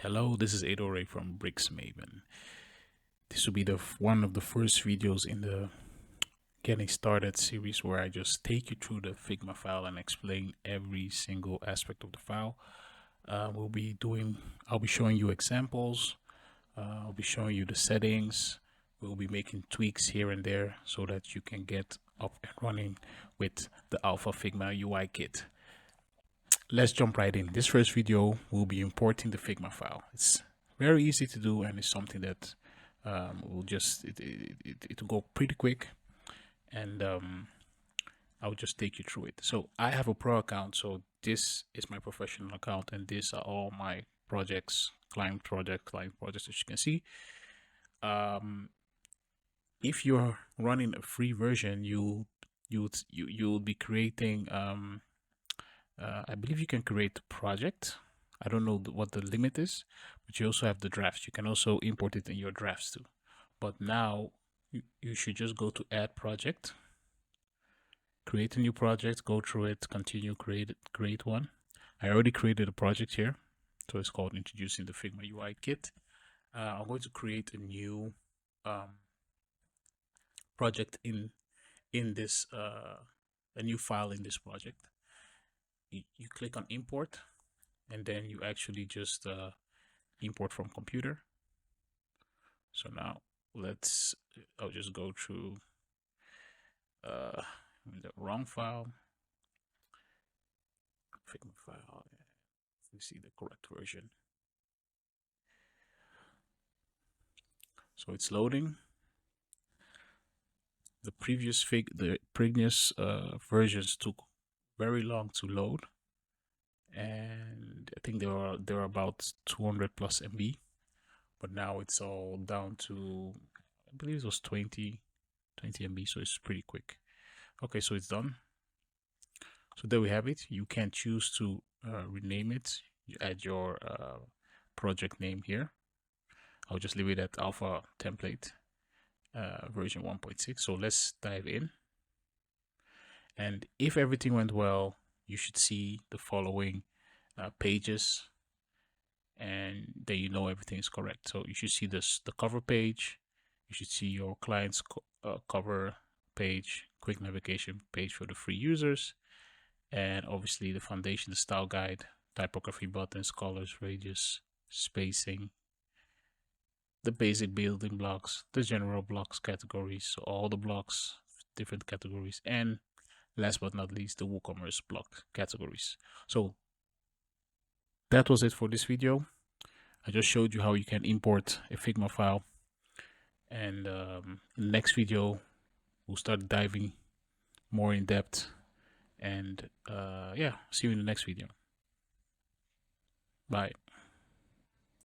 Hello, this is Adore from Bricks Maven. This will be one of the first videos in the Getting Started series where I just take you through the Figma file and explain every single aspect of the file. I'll be showing you examples. I'll be showing you the settings. We'll be making tweaks here and there so that you can get up and running with the Alpha Figma UI Kit. Let's jump right in. This first video will be importing the Figma file. It's very easy to do, and it's something that will just it'll go pretty quick, and I'll just take you through it. So I have a pro account, so this is my professional account, and these are all my projects, client projects, as you can see. If you're running a free version, you'll be creating I believe you can create a project. I don't know what the limit is, but you also have the drafts. You can also import it in your drafts too. But now you should just go to add project, create a new project, go through it, continue, create one. I already created a project here. So it's called Introducing the Figma UI Kit. I'm going to create a new project in this a new file in this project. You click on import, and then you actually just import from computer. So now I'll just go through the wrong file, Figma file. You see the correct version. So it's loading. The previous versions took very long to load, and I think they were about 200 plus MB, but now it's all down to, I believe it was 20 MB, so it's pretty quick. Okay, so it's done. So there we have it. You can choose to rename it. You add your project name here. I'll just leave it at Alpha template version 1.6. So let's dive in. And if everything went well, you should see the following pages, and then you know everything is correct. So you should see the cover page. You should see your client's cover page, quick navigation page for the free users, and obviously the foundation, the style guide, typography, buttons, colors, radius, spacing, the basic building blocks, the general blocks categories, so all the blocks, different categories, and last but not least, the WooCommerce block categories. So that was it for this video. I just showed you how you can import a Figma file, and in the next video we'll start diving more in depth, and yeah, see you in the next video. Bye.